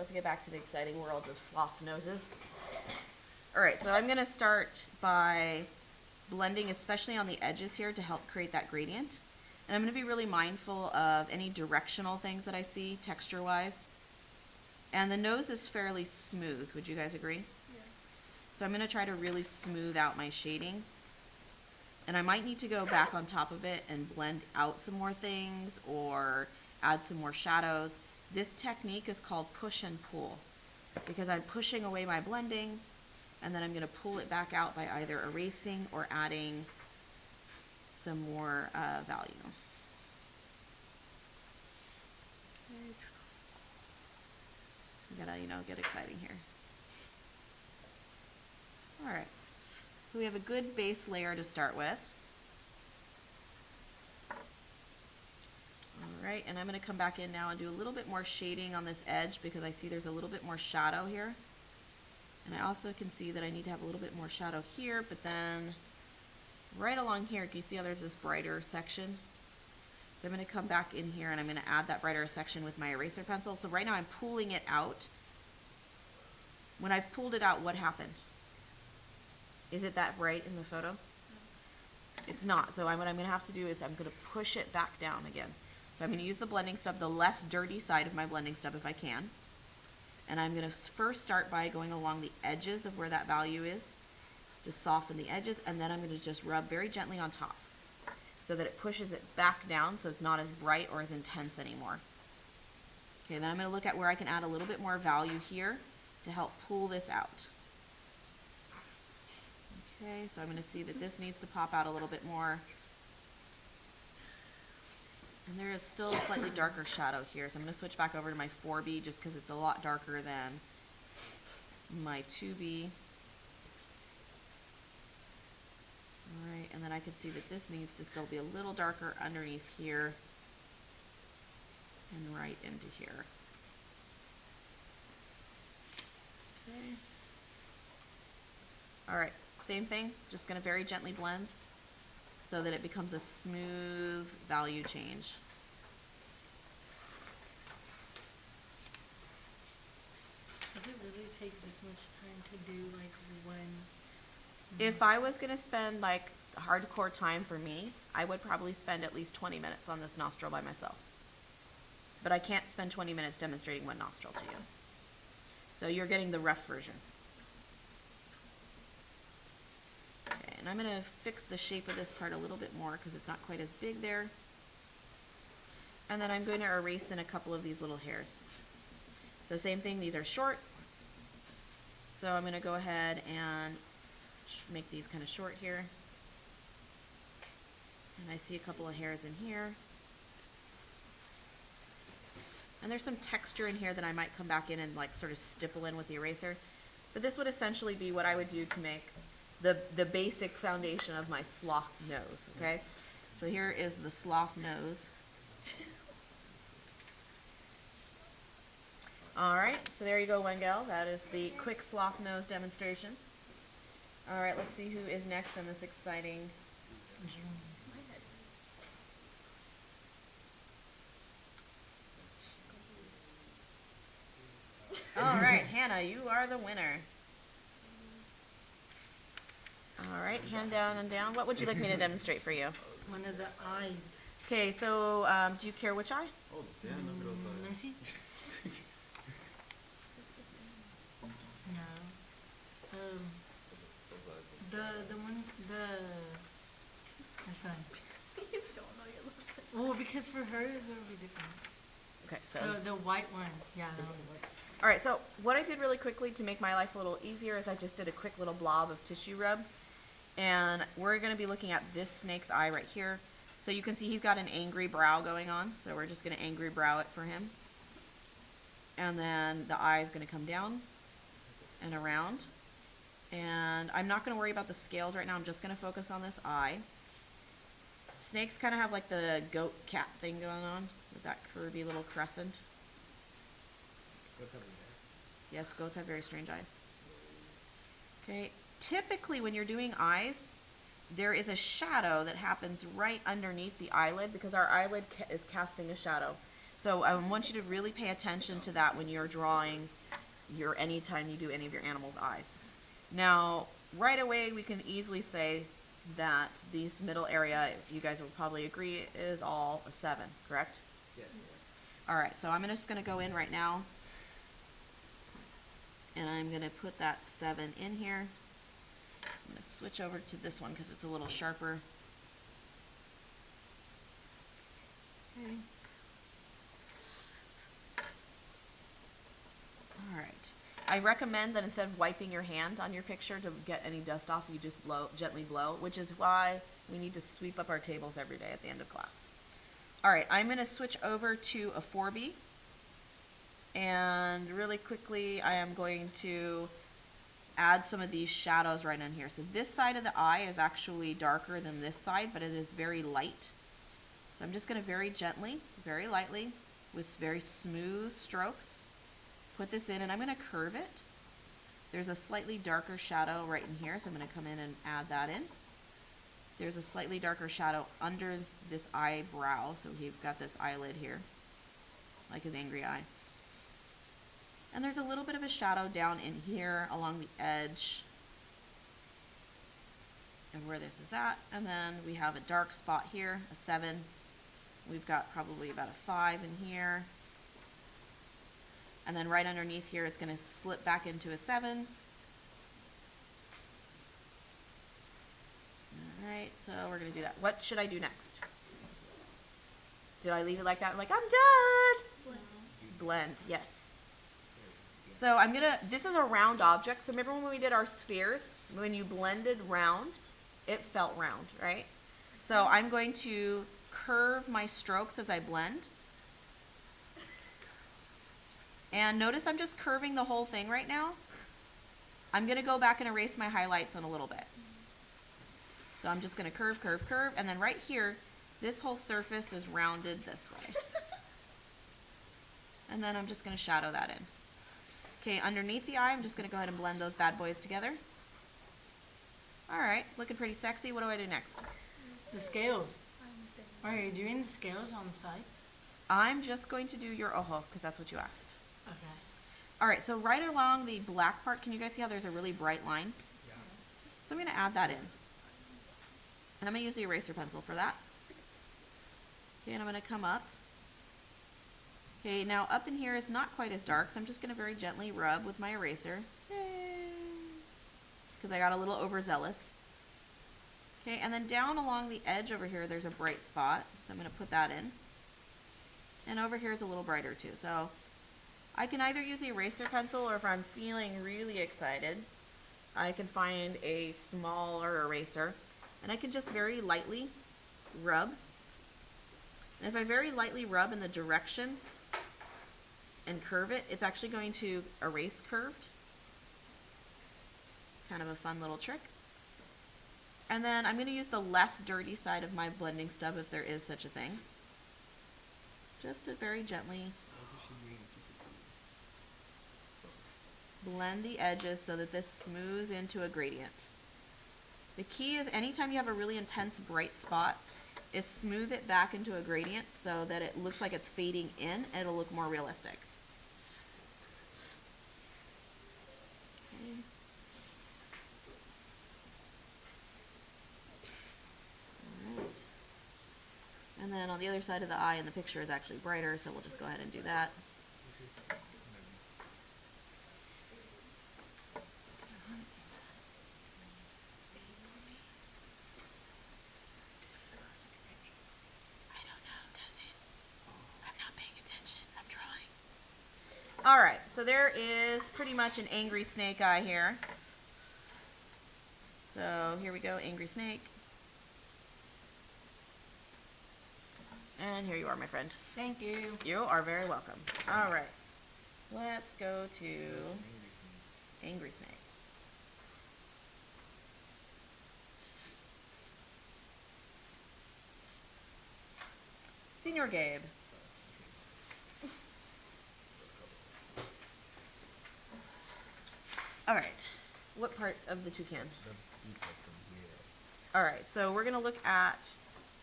let's get back to the exciting world of sloth noses. All right, so I'm gonna start by blending, especially on the edges here, to help create that gradient. And I'm gonna be really mindful of any directional things that I see texture-wise. And the nose is fairly smooth, would you guys agree? Yeah. So I'm gonna try to really smooth out my shading. And I might need to go back on top of it and blend out some more things or add some more shadows. This technique is called push and pull, because I'm pushing away my blending and then I'm going to pull it back out by either erasing or adding some more value. We gotta, get exciting here. All right. So we have a good base layer to start with. All right, and I'm going to come back in now and do a little bit more shading on this edge because I see there's a little bit more shadow here. And I also can see that I need to have a little bit more shadow here, but then right along here, can you see how there's this brighter section? So I'm going to come back in here and I'm going to add that brighter section with my eraser pencil. So right now I'm pulling it out. When I've pulled it out, what happened? Is it that bright in the photo? No. It's not. So what I'm going to have to do is I'm going to push it back down again. So I'm going to use the blending stub, the less dirty side of my blending stub if I can. And I'm going to first start by going along the edges of where that value is to soften the edges, and then I'm going to just rub very gently on top so that it pushes it back down so it's not as bright or as intense anymore. Okay, then I'm going to look at where I can add a little bit more value here to help pull this out. Okay, so I'm going to see that this needs to pop out a little bit more. And there is still a slightly darker shadow here, so I'm going to switch back over to my 4B just because it's a lot darker than my 2B. Alright, and then I can see that this needs to still be a little darker underneath here and right into here. Okay. Alright, same thing, just going to very gently blend so that it becomes a smooth value change. Does it really take this much time to do like one? If I was going to spend like hardcore time for me, I would probably spend at least 20 minutes on this nostril by myself. But I can't spend 20 minutes demonstrating one nostril to you. So you're getting the rough version. Okay, and I'm going to fix the shape of this part a little bit more because it's not quite as big there. And then I'm going to erase in a couple of these little hairs. So same thing, these are short. So I'm going to go ahead and make these kind of short here. And I see a couple of hairs in here. And there's some texture in here that I might come back in and like sort of stipple in with the eraser. But this would essentially be what I would do to make the basic foundation of my sloth nose, okay? So here is the sloth nose. All right, so there you go, Wengel. That is the quick sloth nose demonstration. All right, let's see who is next on this exciting. All right, Hannah, you are the winner. All right, hand down and down. What would you like me to demonstrate for you? One of the eyes. Okay, so do you care which eye? Oh, yeah, no, Mercy? No. The one, this one. You don't know your lips. Oh, because for her it will be different. Okay, so. The white one. Yeah, the white. All right, so what I did really quickly to make my life a little easier is I just did a quick little blob of tissue rub. And we're going to be looking at this snake's eye right here. So you can see he's got an angry brow going on. So we're just going to angry brow it for him. And then the eye is going to come down and around. And I'm not going to worry about the scales right now. I'm just going to focus on this eye. Snakes kind of have like the goat cat thing going on with that curvy little crescent. What's up with that? Yes, goats have very strange eyes. Okay, typically when you're doing eyes, there is a shadow that happens right underneath the eyelid because our eyelid is casting a shadow. So I want you to really pay attention to that when you're drawing anytime you do any of your animal's eyes. Now, right away, we can easily say that this middle area, you guys will probably agree, is all a 7, correct? Yes. All right, so I'm just going to go in right now, and I'm going to put that 7 in here. I'm going to switch over to this one because it's a little sharper. Okay. All right. I recommend that instead of wiping your hand on your picture to get any dust off, you just gently blow, which is why we need to sweep up our tables every day at the end of class. All right, I'm going to switch over to a 4B. And really quickly, I am going to add some of these shadows right in here. So this side of the eye is actually darker than this side, but it is very light. So I'm just going to very gently, very lightly, with very smooth strokes, put this in, and I'm going to curve it. There's a slightly darker shadow right in here, so I'm going to come in and add that in. There's a slightly darker shadow under this eyebrow, so we've got this eyelid here, like his angry eye. And there's a little bit of a shadow down in here along the edge of where this is at. And then we have a dark spot here, a 7. We've got probably about a 5 in here. And then right underneath here, it's going to slip back into a 7. All right, so we're going to do that. What should I do next? Did I leave it like that? I'm like, I'm done. Blend, yes. So I'm going to, this is a round object. So remember when we did our spheres, when you blended round, it felt round, right? So I'm going to curve my strokes as I blend. And notice I'm just curving the whole thing right now. I'm going to go back and erase my highlights in a little bit. So I'm just going to curve, curve, curve. And then right here, this whole surface is rounded this way. And then I'm just going to shadow that in. Okay, underneath the eye, I'm just going to go ahead and blend those bad boys together. All right, looking pretty sexy. What do I do next? The scales. Are you doing the scales on the side? I'm just going to do your ojo, because that's what you asked. Okay. All right, so right along the black part, can you guys see how there's a really bright line? Yeah. So I'm going to add that in. And I'm going to use the eraser pencil for that. Okay, and I'm going to come up. Okay, now up in here is not quite as dark, so I'm just going to very gently rub with my eraser. Because I got a little overzealous. Okay, and then down along the edge over here, there's a bright spot. So I'm going to put that in. And over here is a little brighter too. So I can either use the eraser pencil, or if I'm feeling really excited, I can find a smaller eraser. And I can just very lightly rub. And if I very lightly rub in the direction and curve it, it's actually going to erase curved. Kind of a fun little trick. And then I'm going to use the less dirty side of my blending stub, if there is such a thing. Just to very gently blend the edges so that this smooths into a gradient. The key is anytime you have a really intense bright spot, is smooth it back into a gradient so that it looks like it's fading in, and it'll look more realistic. Okay. All right. And then on the other side of the eye, and the picture is actually brighter, so we'll just go ahead and do that. All right, so there is pretty much an angry snake eye here. So here we go, angry snake. And here you are, my friend. Thank you. You are very welcome. All right, let's go to angry snake. Senior Gabe. All right, what part of the toucan? All right, so we're going to look at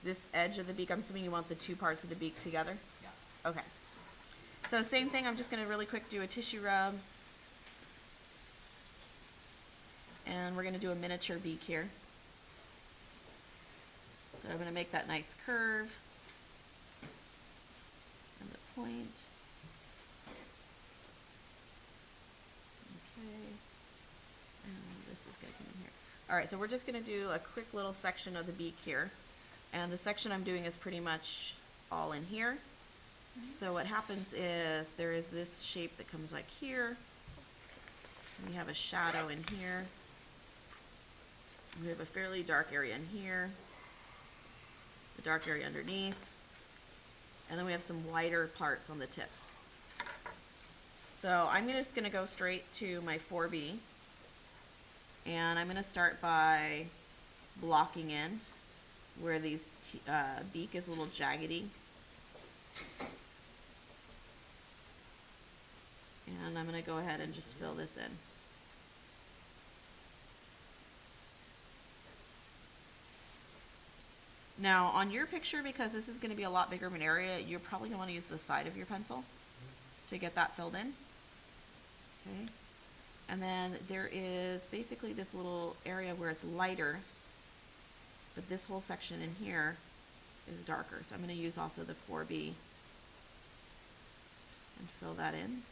this edge of the beak. I'm assuming you want the two parts of the beak together? Yeah. Okay. So same thing, I'm just gonna really quick do a tissue rub. And we're gonna do a miniature beak here. So I'm gonna make that nice curve. And the point. Okay. And this is gonna come in here. Alright, so we're just gonna do a quick little section of the beak here. And the section I'm doing is pretty much all in here. So what happens is there is this shape that comes like here. We have a shadow in here. We have a fairly dark area in here. The dark area underneath. And then we have some lighter parts on the tip. So I'm just going to go straight to my 4B. And I'm going to start by blocking in where these beak is a little jaggedy. And I'm going to go ahead and just fill this in. Now on your picture, because this is going to be a lot bigger of an area, you're probably going to want to use the side of your pencil to get that filled in. Okay. And then there is basically this little area where it's lighter, but this whole section in here is darker. So I'm going to use also the 4B and fill that in.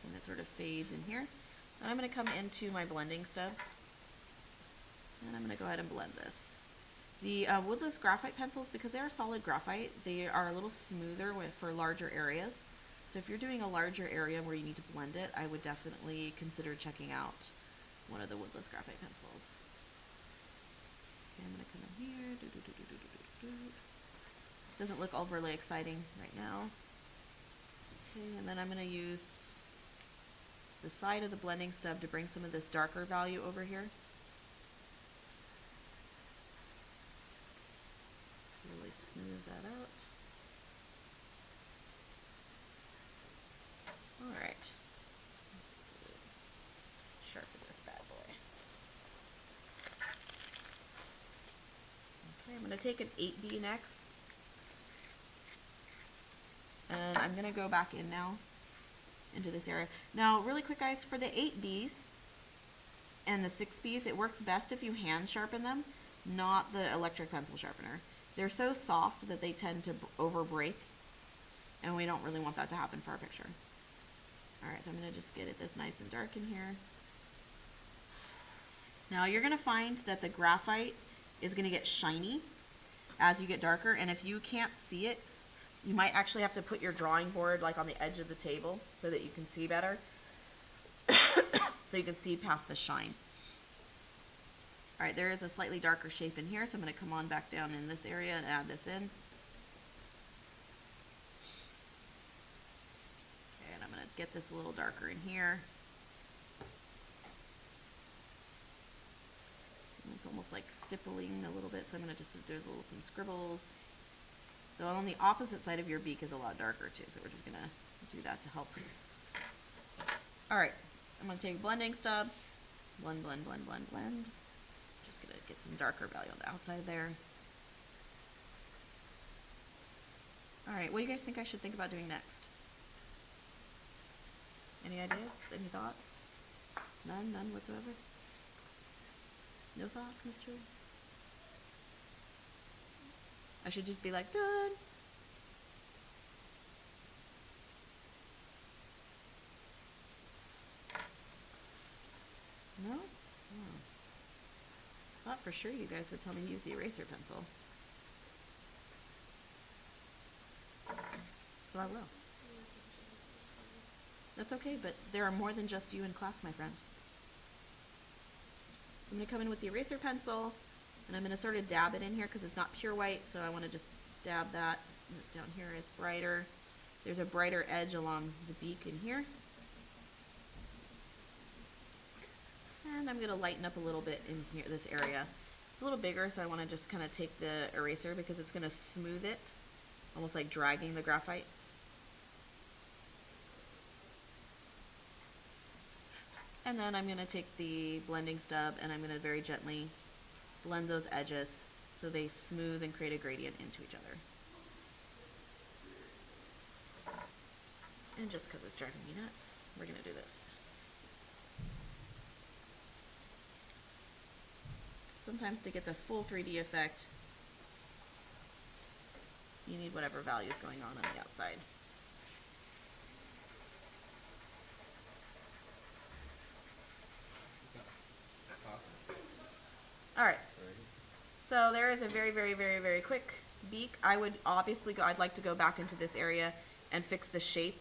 And it sort of fades in here. And I'm going to come into my blending stub. And I'm going to go ahead and blend this. The woodless graphite pencils, because they are solid graphite, they are a little smoother for larger areas. So if you're doing a larger area where you need to blend it, I would definitely consider checking out one of the woodless graphite pencils. Okay, I'm going to come in here. Doesn't look overly exciting right now. Okay, and then I'm going to use the side of the blending stub to bring some of this darker value over here. Really smooth that out. Alright. Sharpen this bad boy. Okay, I'm going to take an 8B next. And I'm going to go back in now into this area. Now, really quick guys, for the 8Bs and the 6Bs, it works best if you hand sharpen them, not the electric pencil sharpener. They're so soft that they tend to over break, and we don't really want that to happen for our picture. Alright, so I'm going to just get it this nice and dark in here. Now you're going to find that the graphite is going to get shiny as you get darker, and if you can't see it, you might actually have to put your drawing board like on the edge of the table so that you can see better. So you can see past the shine. Alright, there is a slightly darker shape in here, so I'm going to come on back down in this area and add this in. Okay, and I'm going to get this a little darker in here. And it's almost like stippling a little bit, so I'm going to just do some scribbles. So on the opposite side of your beak is a lot darker too, so we're just going to do that to help. Alright, I'm going to take a blending stub, blend, blend, blend, blend, blend. Just going to get some darker value on the outside there. Alright, what do you guys think I should think about doing next? Any ideas? Any thoughts? None? None whatsoever? No thoughts, Miss Julie? I should just be like, done. No? Oh. Thought for sure you guys would tell me to use the eraser pencil. So I will. That's okay, but there are more than just you in class, my friend. I'm going to come in with the eraser pencil, and I'm going to sort of dab it in here because it's not pure white, so I want to just dab that. Down here is brighter. There's a brighter edge along the beak in here. And I'm going to lighten up a little bit in here, this area. It's a little bigger, so I want to just kind of take the eraser because it's going to smooth it, almost like dragging the graphite. And then I'm going to take the blending stub and I'm going to very gently blend those edges so they smooth and create a gradient into each other. And just because it's driving me nuts, we're gonna do this. Sometimes to get the full 3D effect, you need whatever value is going on the outside. All right. So there is a very, very, very, very quick beak. I would obviously go, I'd like to go back into this area and fix the shape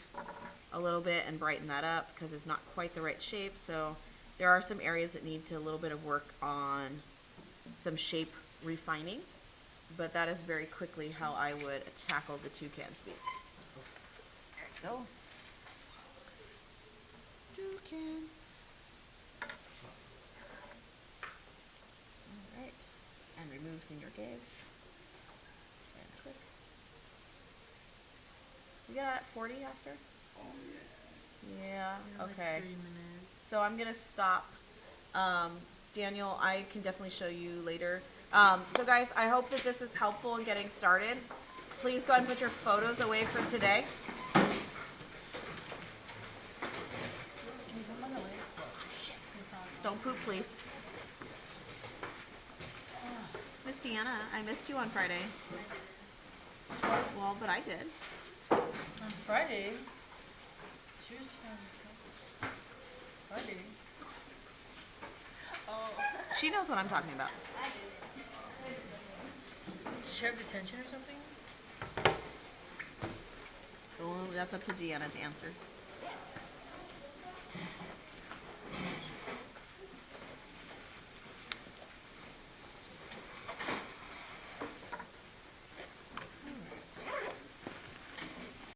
a little bit and brighten that up because it's not quite the right shape. So there are some areas that need to a little bit of work on some shape refining, but that is very quickly how I would tackle the toucan's beak. There you go. Toucan. All right, and remove senior gauge. And click. You got 40, Aster? Yeah, Like okay. 3 minutes. So I'm gonna stop. Daniel, I can definitely show you later. So guys, I hope that this is helpful in getting started. Please go ahead and put your photos away for today. Don't poop, please. Miss Deanna, I missed you on Friday. Well, but I did. On Friday? She was Friday. Oh. She knows what I'm talking about. Did she have detention or something? Well, that's up to Deanna to answer.